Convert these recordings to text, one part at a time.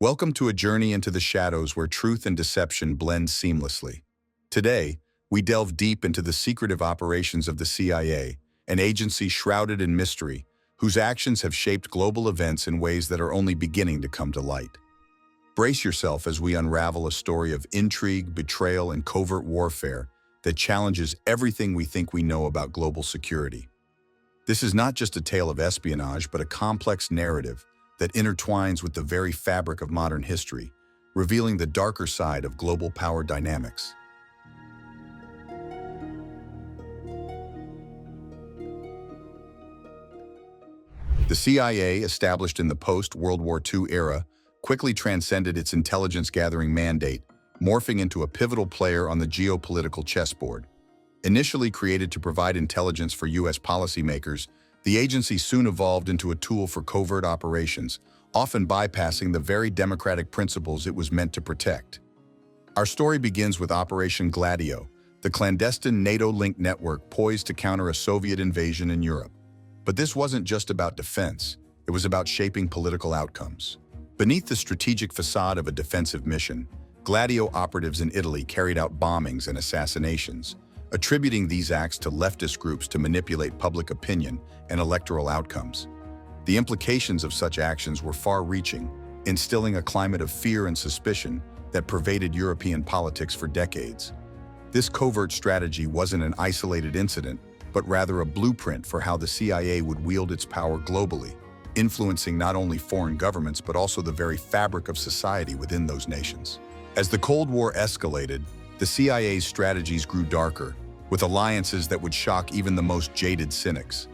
Welcome to a journey into the shadows where truth and deception blend seamlessly. Today, we delve deep into the secretive operations of the CIA, an agency shrouded in mystery, whose actions have shaped global events in ways that are only beginning to come to light. Brace yourself as we unravel a story of intrigue, betrayal, and covert warfare that challenges everything we think we know about global security. This is not just a tale of espionage, but a complex narrative that intertwines with the very fabric of modern history, revealing the darker side of global power dynamics. The CIA, established in the post-World War II era, quickly transcended its intelligence-gathering mandate, morphing into a pivotal player on the geopolitical chessboard. Initially created to provide intelligence for U.S. policymakers, the agency soon evolved into a tool for covert operations, often bypassing the very democratic principles it was meant to protect. Our story begins with Operation Gladio, the clandestine NATO-linked network poised to counter a Soviet invasion in Europe. But this wasn't just about defense, it was about shaping political outcomes. Beneath the strategic facade of a defensive mission, Gladio operatives in Italy carried out bombings and assassinations, attributing these acts to leftist groups to manipulate public opinion and electoral outcomes. The implications of such actions were far-reaching, instilling a climate of fear and suspicion that pervaded European politics for decades. This covert strategy wasn't an isolated incident, but rather a blueprint for how the CIA would wield its power globally, influencing not only foreign governments but also the very fabric of society within those nations. As the Cold War escalated, the CIA's strategies grew darker, with alliances that would shock even the most jaded cynics.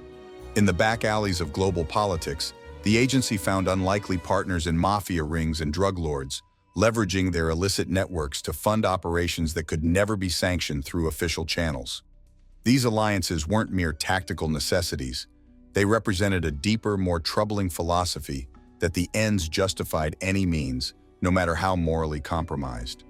In the back alleys of global politics, the agency found unlikely partners in mafia rings and drug lords, leveraging their illicit networks to fund operations that could never be sanctioned through official channels. These alliances weren't mere tactical necessities. They represented a deeper, more troubling philosophy that the ends justified any means, no matter how morally compromised.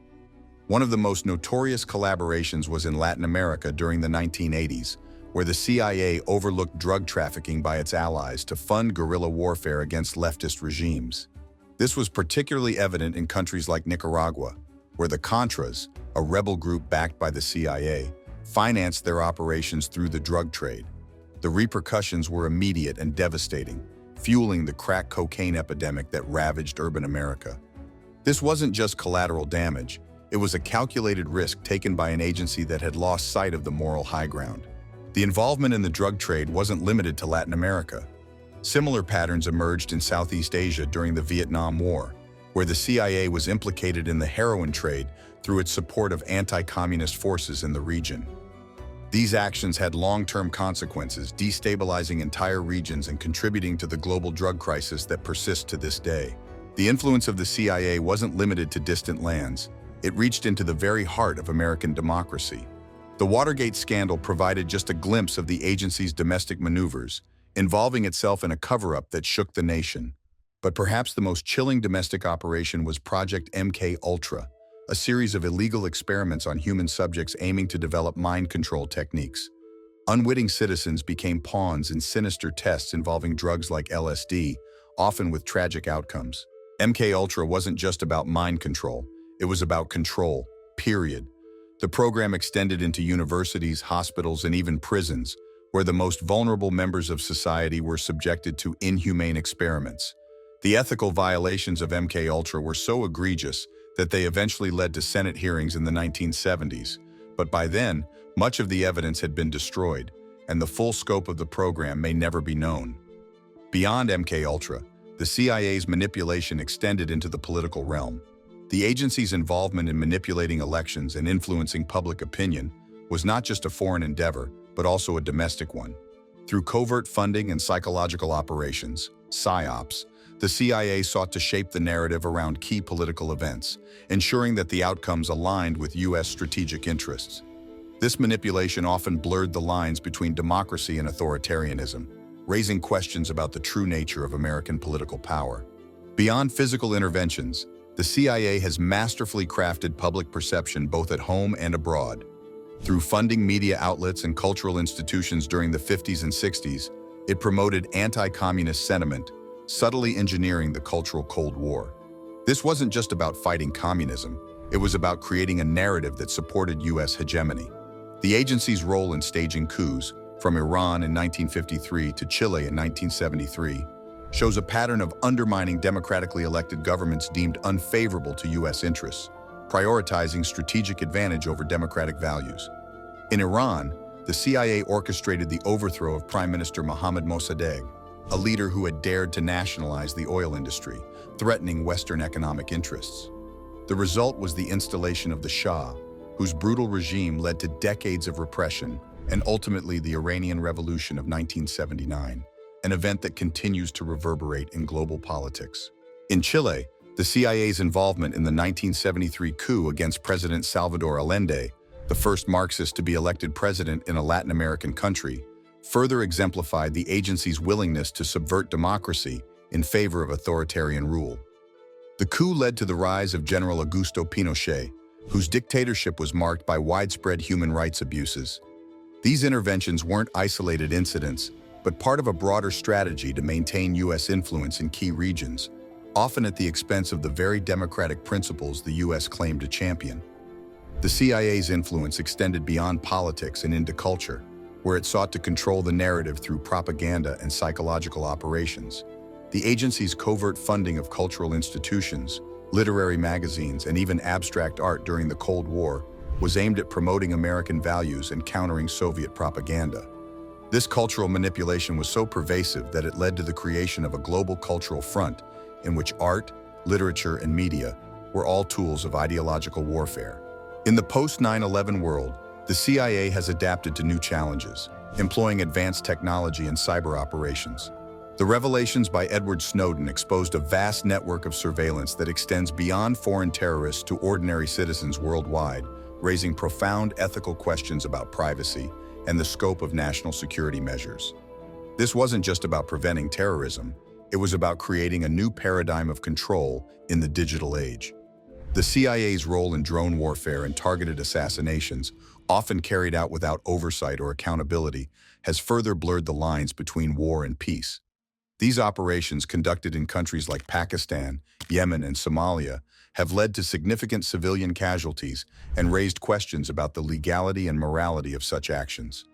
One of the most notorious collaborations was in Latin America during the 1980s, where the CIA overlooked drug trafficking by its allies to fund guerrilla warfare against leftist regimes. This was particularly evident in countries like Nicaragua, where the Contras, a rebel group backed by the CIA, financed their operations through the drug trade. The repercussions were immediate and devastating, fueling the crack cocaine epidemic that ravaged urban America. This wasn't just collateral damage. It was a calculated risk taken by an agency that had lost sight of the moral high ground. The involvement in the drug trade wasn't limited to Latin America. Similar patterns emerged in Southeast Asia during the Vietnam War, where the CIA was implicated in the heroin trade through its support of anti-communist forces in the region. These actions had long-term consequences, destabilizing entire regions and contributing to the global drug crisis that persists to this day. The influence of the CIA wasn't limited to distant lands. It reached into the very heart of American democracy. The Watergate scandal provided just a glimpse of the agency's domestic maneuvers, involving itself in a cover-up that shook the nation. But perhaps the most chilling domestic operation was Project MK-Ultra, a series of illegal experiments on human subjects aiming to develop mind control techniques. Unwitting citizens became pawns in sinister tests involving drugs like LSD, often with tragic outcomes. MK-Ultra wasn't just about mind control. It was about control, period. The program extended into universities, hospitals, and even prisons, where the most vulnerable members of society were subjected to inhumane experiments. The ethical violations of MK-Ultra were so egregious that they eventually led to Senate hearings in the 1970s. But by then, much of the evidence had been destroyed, and the full scope of the program may never be known. Beyond MK-Ultra, the CIA's manipulation extended into the political realm. The agency's involvement in manipulating elections and influencing public opinion was not just a foreign endeavor, but also a domestic one. Through covert funding and psychological operations, PSYOPs, the CIA sought to shape the narrative around key political events, ensuring that the outcomes aligned with U.S. strategic interests. This manipulation often blurred the lines between democracy and authoritarianism, raising questions about the true nature of American political power. Beyond physical interventions, the CIA has masterfully crafted public perception both at home and abroad. Through funding media outlets and cultural institutions during the 50s and 60s, it promoted anti-communist sentiment, subtly engineering the cultural Cold War. This wasn't just about fighting communism, it was about creating a narrative that supported U.S. hegemony. The agency's role in staging coups, from Iran in 1953 to Chile in 1973, shows a pattern of undermining democratically elected governments deemed unfavorable to U.S. interests, prioritizing strategic advantage over democratic values. In Iran, the CIA orchestrated the overthrow of Prime Minister Mohammad Mossadegh, a leader who had dared to nationalize the oil industry, threatening Western economic interests. The result was the installation of the Shah, whose brutal regime led to decades of repression and ultimately the Iranian Revolution of 1979, an event that continues to reverberate in global politics. In Chile, the CIA's involvement in the 1973 coup against President Salvador Allende, the first Marxist to be elected president in a Latin American country, further exemplified the agency's willingness to subvert democracy in favor of authoritarian rule. The coup led to the rise of General Augusto Pinochet, whose dictatorship was marked by widespread human rights abuses. These interventions weren't isolated incidents, but part of a broader strategy to maintain U.S. influence in key regions, often at the expense of the very democratic principles the U.S. claimed to champion. The CIA's influence extended beyond politics and into culture, where it sought to control the narrative through propaganda and psychological operations. The agency's covert funding of cultural institutions, literary magazines, and even abstract art during the Cold War was aimed at promoting American values and countering Soviet propaganda. This cultural manipulation was so pervasive that it led to the creation of a global cultural front in which art, literature, and media were all tools of ideological warfare. In the post-9/11 world, the CIA has adapted to new challenges, employing advanced technology and cyber operations. The revelations by Edward Snowden exposed a vast network of surveillance that extends beyond foreign terrorists to ordinary citizens worldwide, raising profound ethical questions about privacy and the scope of national security measures. This wasn't just about preventing terrorism, it was about creating a new paradigm of control in the digital age. The CIA's role in drone warfare and targeted assassinations, often carried out without oversight or accountability, has further blurred the lines between war and peace. These operations, conducted in countries like Pakistan, Yemen, and Somalia, have led to significant civilian casualties and raised questions about the legality and morality of such actions.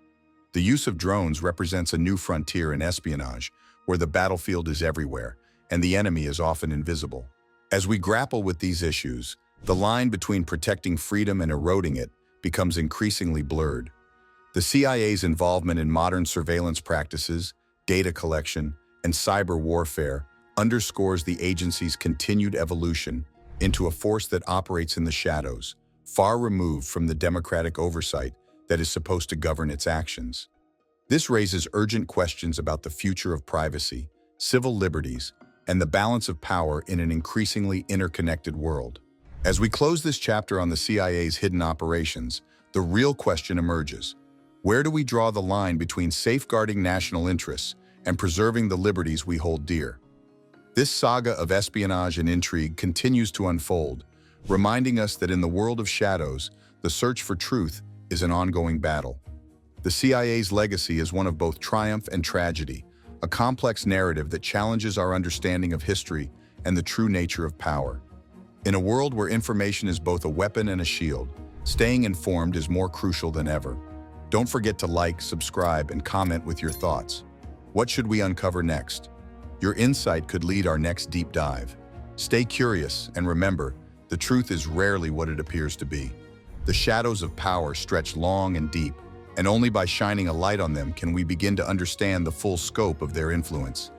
The use of drones represents a new frontier in espionage, where the battlefield is everywhere and the enemy is often invisible. As we grapple with these issues, the line between protecting freedom and eroding it becomes increasingly blurred. The CIA's involvement in modern surveillance practices, data collection, and cyber warfare underscores the agency's continued evolution into a force that operates in the shadows, far removed from the democratic oversight that is supposed to govern its actions. This raises urgent questions about the future of privacy, civil liberties, and the balance of power in an increasingly interconnected world. As we close this chapter on the CIA's hidden operations, the real question emerges. Where do we draw the line between safeguarding national interests and preserving the liberties we hold dear? This saga of espionage and intrigue continues to unfold, reminding us that in the world of shadows, the search for truth is an ongoing battle. The CIA's legacy is one of both triumph and tragedy, a complex narrative that challenges our understanding of history and the true nature of power. In a world where information is both a weapon and a shield, staying informed is more crucial than ever. Don't forget to like, subscribe, and comment with your thoughts. What should we uncover next? Your insight could lead our next deep dive. Stay curious, and remember, the truth is rarely what it appears to be. The shadows of power stretch long and deep, and only by shining a light on them can we begin to understand the full scope of their influence.